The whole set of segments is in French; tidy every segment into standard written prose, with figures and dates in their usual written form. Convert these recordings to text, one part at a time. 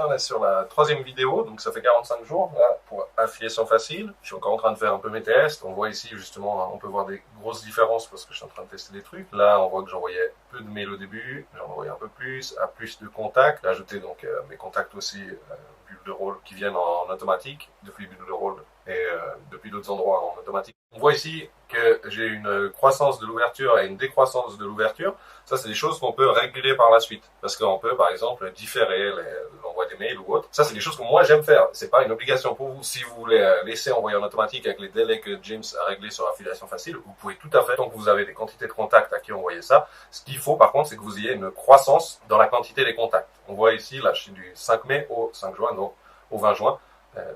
on est sur la troisième vidéo, donc ça fait 45 jours là, pour affiliation facile. Je suis encore en train de faire un peu mes tests. On voit ici justement, on peut voir des grosses différences parce que je suis en train de tester des trucs. Là, on voit que j'envoyais peu de mails au début, j'en envoyais un peu plus, à plus de contacts. J'ai ajouté donc mes contacts aussi, bulles de rôle qui viennent en automatique depuis bulles de rôle et depuis d'autres endroits en automatique. On voit ici que j'ai une croissance de l'ouverture et une décroissance de l'ouverture. Ça, c'est des choses qu'on peut réguler par la suite. Parce qu'on peut, par exemple, différer l'envoi des mails ou autre. Ça, c'est des choses que moi, j'aime faire. C'est pas une obligation pour vous. Si vous voulez laisser envoyer en automatique avec les délais que James a réglés sur affiliation facile, vous pouvez tout à fait, tant que vous avez des quantités de contacts à qui envoyer ça. Ce qu'il faut, par contre, c'est que vous ayez une croissance dans la quantité des contacts. On voit ici, là, je suis du 5 mai au 5 juin, donc au 20 juin.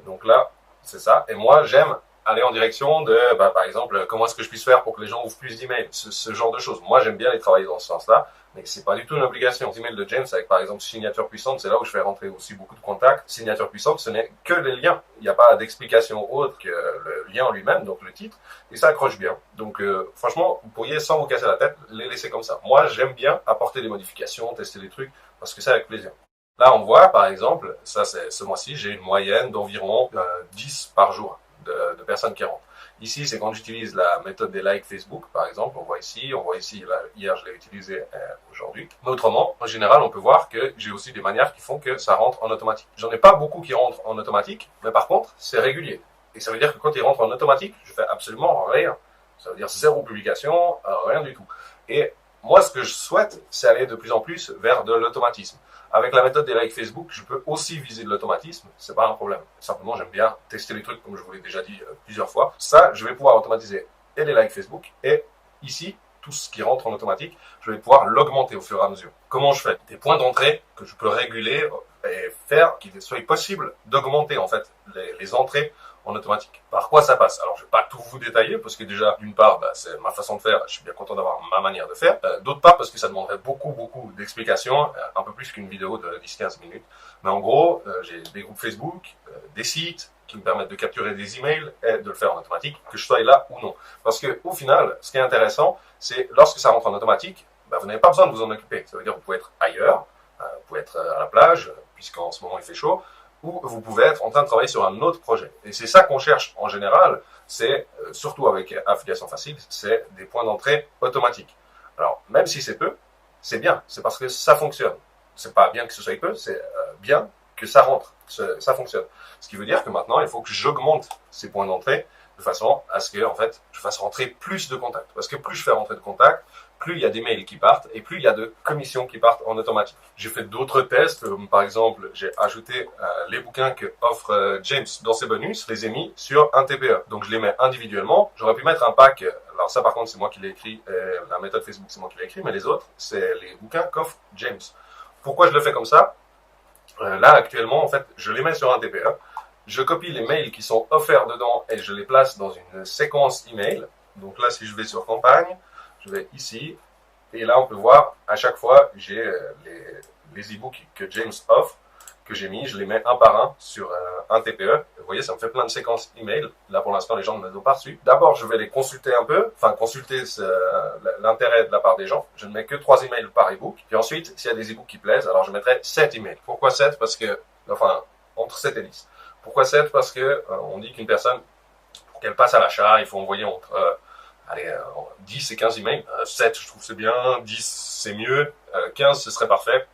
Donc là, c'est ça. Et moi, j'aime aller en direction de, par exemple, comment est-ce que je puisse faire pour que les gens ouvrent plus d'emails, ce genre de choses. Moi, j'aime bien les travailler dans ce sens-là, mais c'est pas du tout une obligation. Les emails de James avec, par exemple, signature puissante, c'est là où je fais rentrer aussi beaucoup de contacts. Signature puissante, ce n'est que les liens. Il n'y a pas d'explication autre que le lien en lui-même, donc le titre, et ça accroche bien. Donc, franchement, vous pourriez, sans vous casser la tête, les laisser comme ça. Moi, j'aime bien apporter des modifications, tester des trucs, parce que c'est avec plaisir. Là, on voit, par exemple, ça c'est ce mois-ci, j'ai une moyenne d'environ 10 par jour de personnes qui rentrent. Ici, c'est quand j'utilise la méthode des likes Facebook, par exemple. On voit ici, là, hier je l'ai utilisé aujourd'hui. Mais autrement, en général, on peut voir que j'ai aussi des manières qui font que ça rentre en automatique. J'en ai pas beaucoup qui rentrent en automatique, mais par contre, c'est régulier. Et ça veut dire que quand ils rentrent en automatique, je fais absolument rien. Ça veut dire zéro publication, rien du tout. Et moi, ce que je souhaite, c'est aller de plus en plus vers de l'automatisme. Avec la méthode des likes Facebook, je peux aussi viser de l'automatisme, c'est pas un problème. Simplement, j'aime bien tester les trucs, comme je vous l'ai déjà dit plusieurs fois. Ça, je vais pouvoir automatiser et les likes Facebook, et ici, tout ce qui rentre en automatique, je vais pouvoir l'augmenter au fur et à mesure. Comment je fais? Des points d'entrée que je peux réguler et faire qu'il soit possible d'augmenter en fait les entrées en automatique. Par quoi ça passe? Alors, je vais pas tout vous détailler, parce que déjà, d'une part, c'est ma façon de faire, je suis bien content d'avoir ma manière de faire. D'autre part, parce que ça demanderait beaucoup d'explications, un peu plus qu'une vidéo de 10-15 minutes. Mais en gros, j'ai des groupes Facebook, des sites qui me permettent de capturer des emails et de le faire en automatique, que je sois là ou non. Parce que, au final, ce qui est intéressant, c'est lorsque ça rentre en automatique, vous n'avez pas besoin de vous en occuper. Ça veut dire que vous pouvez être ailleurs, vous pouvez être à la plage, puisqu'en ce moment il fait chaud, ou vous pouvez être en train de travailler sur un autre projet. Et c'est ça qu'on cherche en général, c'est, surtout avec affiliation facile, c'est des points d'entrée automatiques. Alors, même si c'est peu, c'est bien, c'est parce que ça fonctionne. C'est pas bien que ce soit peu, c'est bien que ça rentre, ça fonctionne. Ce qui veut dire que maintenant, il faut que j'augmente ces points d'entrée de façon à ce que, en fait, je fasse rentrer plus de contacts. Parce que plus je fais rentrer de contacts, plus il y a des mails qui partent et plus il y a de commissions qui partent en automatique. J'ai fait d'autres tests, par exemple, j'ai ajouté les bouquins que offre James dans ses bonus, je les ai mis sur un TPE. Donc je les mets individuellement. J'aurais pu mettre un pack, alors ça par contre c'est moi qui l'ai écrit, la méthode Facebook c'est moi qui l'ai écrit, mais les autres c'est les bouquins qu'offre James. Pourquoi je le fais comme ça? Là actuellement en fait je les mets sur un TPE. Je copie les mails qui sont offerts dedans et je les place dans une séquence email. Donc là si je vais sur campagne, je vais ici, et là on peut voir, à chaque fois, j'ai les e-books que James offre, que j'ai mis, je les mets un par un sur un TPE. Vous voyez, ça me fait plein de séquences email. Là pour l'instant, les gens ne me l'ont pas reçu. D'abord, je vais les consulter un peu, enfin consulter l'intérêt de la part des gens. Je ne mets que 3 emails par e-book. Puis ensuite, s'il y a des e-books qui plaisent, alors je mettrai 7 emails. Pourquoi 7? Parce que, enfin, entre 7 et 10. Pourquoi 7? Parce que on dit qu'une personne, pour qu'elle passe à l'achat, il faut envoyer entre... 10 et 15 emails. 7, je trouve c'est bien. 10, c'est mieux. 15, ce serait parfait.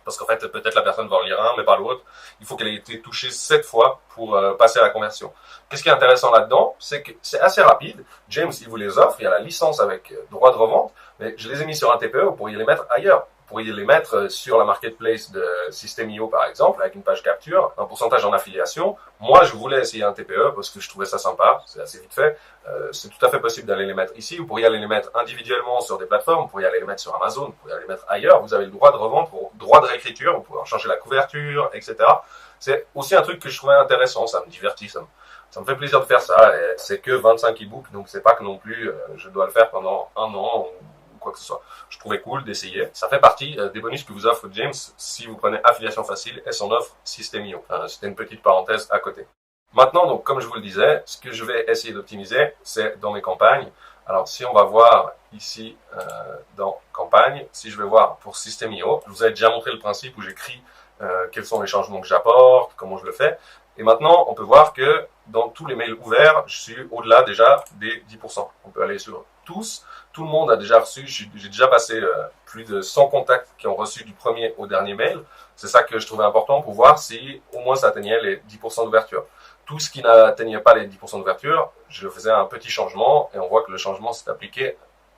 Parce qu'en fait, peut-être la personne va en lire un, mais pas l'autre. Il faut qu'elle ait été touchée 7 fois pour passer à la conversion. Qu'est-ce qui est intéressant là-dedans? C'est que c'est assez rapide. James, il vous les offre. Il y a la licence avec droit de revente. Mais je les ai mis sur un TPE. Vous pourriez les mettre ailleurs. Vous pourriez les mettre sur la marketplace de System.io par exemple, avec une page capture, un pourcentage en affiliation. Moi, je voulais essayer un TPE parce que je trouvais ça sympa, c'est assez vite fait. C'est tout à fait possible d'aller les mettre ici. Vous pourriez aller les mettre individuellement sur des plateformes, vous pourriez aller les mettre sur Amazon, vous pourriez aller les mettre ailleurs. Vous avez le droit de revente, droit de réécriture, vous pouvez en changer la couverture, etc. C'est aussi un truc que je trouvais intéressant, ça me divertit, ça me fait plaisir de faire ça. Et c'est que 25 e-books, donc c'est pas que non plus je dois le faire pendant un an ou quoi que ce soit. Je trouvais cool d'essayer. Ça fait partie des bonus que vous offre James si vous prenez affiliation facile et son offre System.io. C'était une petite parenthèse à côté. Maintenant, donc, comme je vous le disais, ce que je vais essayer d'optimiser, c'est dans mes campagnes. Alors, si on va voir ici dans campagne, si je vais voir pour System.io, je vous avais déjà montré le principe où j'écris quels sont les changements que j'apporte, comment je le fais. Et maintenant, on peut voir que dans tous les mails ouverts, je suis au-delà déjà des 10%. On peut aller sur tous. Tout le monde a déjà reçu, j'ai déjà passé plus de 100 contacts qui ont reçu du premier au dernier mail. C'est ça que je trouvais important pour voir si au moins ça atteignait les 10% d'ouverture. Tout ce qui n'atteignait pas les 10% d'ouverture, je faisais un petit changement et on voit que le changement s'est appliqué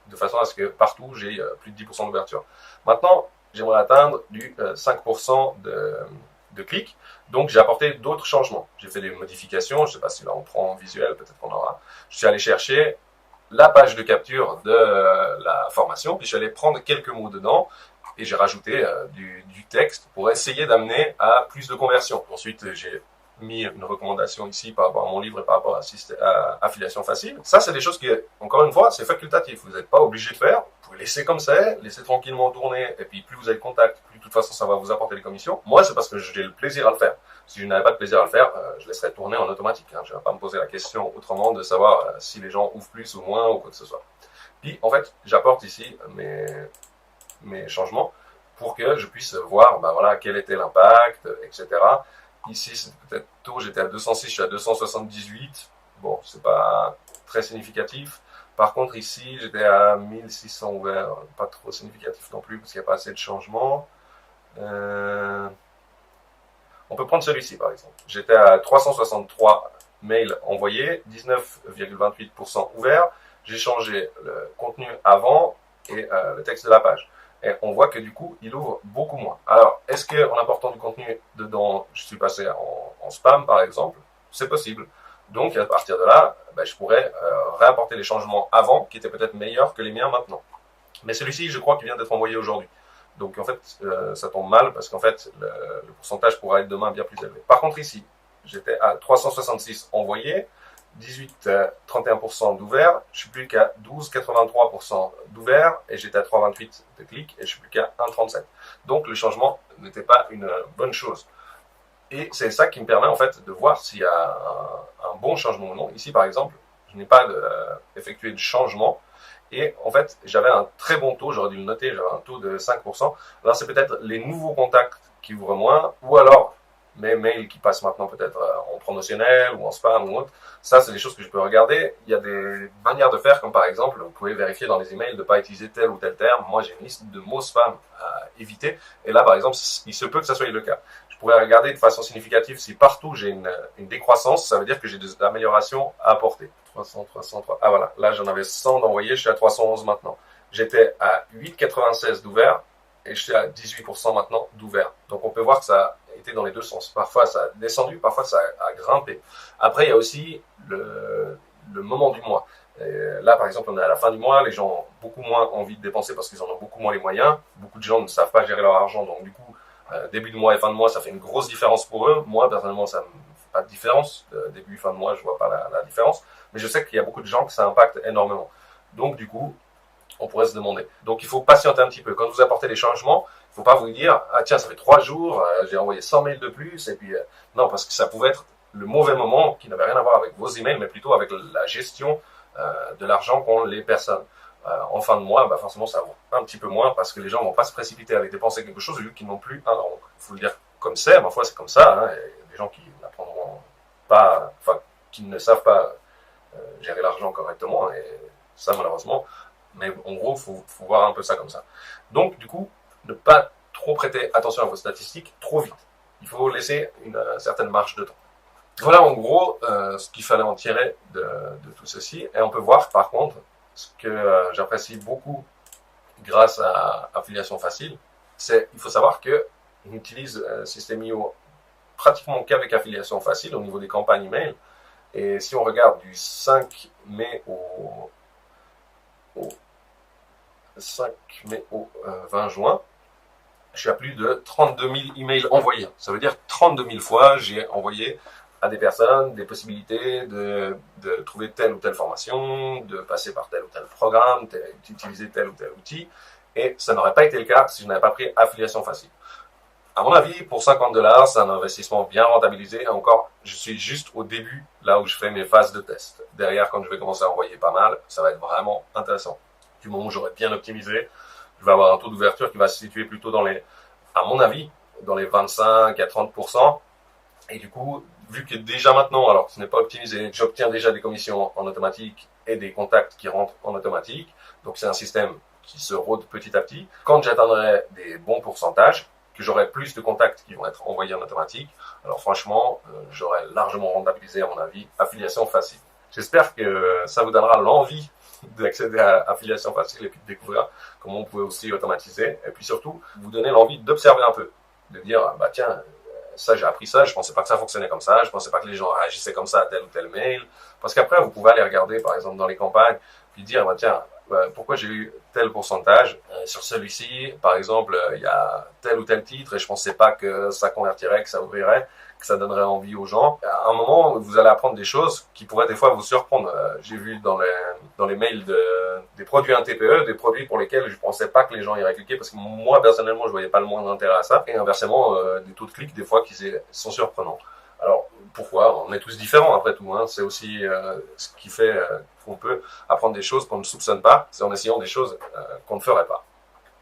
de façon à ce que partout j'ai plus de 10% d'ouverture. Maintenant, j'aimerais atteindre du 5% de clics. Donc, j'ai apporté d'autres changements. J'ai fait des modifications. Je ne sais pas si là on prend en visuel, peut-être qu'on aura. Je suis allé chercher la page de capture de la formation, puis je suis allé prendre quelques mots dedans et j'ai rajouté du texte pour essayer d'amener à plus de conversions. Ensuite, j'ai mis une recommandation ici par rapport à mon livre et par rapport à Affiliation Facile. Ça, c'est des choses qui, encore une fois, c'est facultatif. Vous n'êtes pas obligé de faire. Vous pouvez laisser comme ça, laisser tranquillement tourner, et puis plus vous avez de contact, plus de toute façon ça va vous apporter des commissions. Moi, c'est parce que j'ai le plaisir à le faire. Si je n'avais pas de plaisir à le faire, je laisserais tourner en automatique. Je ne vais pas me poser la question autrement de savoir si les gens ouvrent plus ou moins ou quoi que ce soit. Puis, en fait, j'apporte ici mes changements pour que je puisse voir voilà, quel était l'impact, etc. Ici, c'est peut-être tôt, j'étais à 206, je suis à 278. Bon, c'est pas très significatif. Par contre, ici, j'étais à 1600 ouverts. Pas trop significatif non plus, parce qu'il n'y a pas assez de changements. On peut prendre celui-ci, par exemple. J'étais à 363 mails envoyés, 19,28% ouverts. J'ai changé le contenu avant et le texte de la page. Et on voit que du coup, il ouvre beaucoup moins. Alors, est-ce qu'en apportant du contenu dedans, je suis passé en spam, par exemple? C'est possible. Donc, à partir de là, je pourrais réapporter les changements avant, qui étaient peut-être meilleurs que les miens maintenant. Mais celui-ci, je crois qu'il vient d'être envoyé aujourd'hui. Donc, en fait, ça tombe mal, parce qu'en fait, le pourcentage pourra être demain bien plus élevé. Par contre, ici, j'étais à 366 envoyés, 31% d'ouverts, je suis plus qu'à 12,83% d'ouverts et j'étais à 3,28 de clics et je suis plus qu'à 1,37. Donc le changement n'était pas une bonne chose. Et c'est ça qui me permet en fait de voir s'il y a un bon changement ou non. Ici par exemple, je n'ai pas effectué de changement et en fait j'avais un très bon taux, j'aurais dû le noter, j'avais un taux de 5%. Alors c'est peut-être les nouveaux contacts qui ouvrent moins ou alors mes mails qui passent maintenant peut-être en promotionnel ou en spam ou autre. Ça, c'est des choses que je peux regarder. Il y a des manières de faire, comme par exemple, vous pouvez vérifier dans les emails de ne pas utiliser tel ou tel terme. Moi, j'ai une liste de mots spam à éviter. Et là, par exemple, il se peut que ça soit le cas. Je pourrais regarder de façon significative si partout j'ai une décroissance. Ça veut dire que j'ai des améliorations à apporter. 300, 303. Ah voilà, là j'en avais 100 d'envoyés, je suis à 311 maintenant. J'étais à 8,96 d'ouvert et je suis à 18% maintenant d'ouvert. Donc on peut voir que ça a été dans les deux sens. Parfois ça a descendu, parfois ça a grimpé. Après il y a aussi le moment du mois. Et là par exemple on est à la fin du mois, les gens ont beaucoup moins envie de dépenser parce qu'ils en ont beaucoup moins les moyens. Beaucoup de gens ne savent pas gérer leur argent, donc du coup début de mois et fin de mois ça fait une grosse différence pour eux. Moi personnellement ça ne fait pas de différence. Début fin de mois je vois pas la différence. Mais je sais qu'il y a beaucoup de gens que ça impacte énormément. Donc du coup, on pourrait se demander. Donc il faut patienter un petit peu. Quand vous apportez des changements, il ne faut pas vous dire « Ah tiens, ça fait 3 jours, j'ai envoyé 100 mails de plus. » Et puis, non, parce que ça pouvait être le mauvais moment qui n'avait rien à voir avec vos emails, mais plutôt avec la gestion de l'argent qu'ont les personnes. En fin de mois, forcément, ça vaut un petit peu moins parce que les gens ne vont pas se précipiter avec dépenser quelque chose vu qu'ils n'ont plus un euro. Il faut le dire comme c'est. Ma foi, c'est comme ça. Hein, et des gens qui n'apprendront pas, enfin, qui ne savent pas gérer l'argent correctement, et ça malheureusement, mais en gros, faut voir un peu ça comme ça. Donc, du coup, ne pas trop prêter attention à vos statistiques trop vite. Il faut laisser une certaine marge de temps. Voilà en gros ce qu'il fallait en tirer de tout ceci, et on peut voir par contre ce que j'apprécie beaucoup grâce à Affiliation Facile, c'est il faut savoir que on utilise System.io pratiquement qu'avec Affiliation Facile au niveau des campagnes email. Et si on regarde du 5 mai au 20 juin, je suis à plus de 32 000 emails envoyés. Ça veut dire 32 000 fois, j'ai envoyé à des personnes des possibilités de trouver telle ou telle formation, de passer par tel ou tel programme, d'utiliser tel ou tel outil. Et ça n'aurait pas été le cas si je n'avais pas pris Affiliation Facile. À mon avis, pour 50 $, c'est un investissement bien rentabilisé. Et encore, je suis juste au début, là où je fais mes phases de test. Derrière, quand je vais commencer à envoyer pas mal, ça va être vraiment intéressant. Du moment où j'aurai bien optimisé, je vais avoir un taux d'ouverture qui va se situer plutôt dans les, à mon avis, dans les 25 à 30%. Et du coup, vu que déjà maintenant, alors que ce n'est pas optimisé, j'obtiens déjà des commissions en automatique et des contacts qui rentrent en automatique. Donc c'est un système qui se rôde petit à petit. Quand j'atteindrai des bons pourcentages, que j'aurai plus de contacts qui vont être envoyés en automatique, alors franchement, j'aurai largement rentabilisé, à mon avis, Affiliation Facile. J'espère que ça vous donnera l'envie d'accéder à Affiliation Facile et puis de découvrir comment on pouvait aussi automatiser. Et puis surtout, vous donner l'envie d'observer un peu, de dire, bah tiens, ça j'ai appris ça, je pensais pas que ça fonctionnait comme ça, je pensais pas que les gens réagissaient comme ça à tel ou tel mail. Parce qu'après, vous pouvez aller regarder, par exemple, dans les campagnes, puis dire, bah tiens, pourquoi j'ai eu tel pourcentage sur celui-ci, par exemple, il y a tel ou tel titre et je pensais pas que ça convertirait, que ça ouvrirait, que ça donnerait envie aux gens. À un moment, vous allez apprendre des choses qui pourraient des fois vous surprendre. J'ai vu dans les mails des produits 1 TPE, des produits pour lesquels je pensais pas que les gens iraient cliquer parce que moi, personnellement, je voyais pas le moindre intérêt à ça. Et inversement, des taux de clic, des fois, qui sont surprenants. Alors, pourquoi? On est tous différents après tout. Hein. C'est aussi ce qui fait qu'on peut apprendre des choses qu'on ne soupçonne pas. C'est en essayant des choses qu'on ne ferait pas.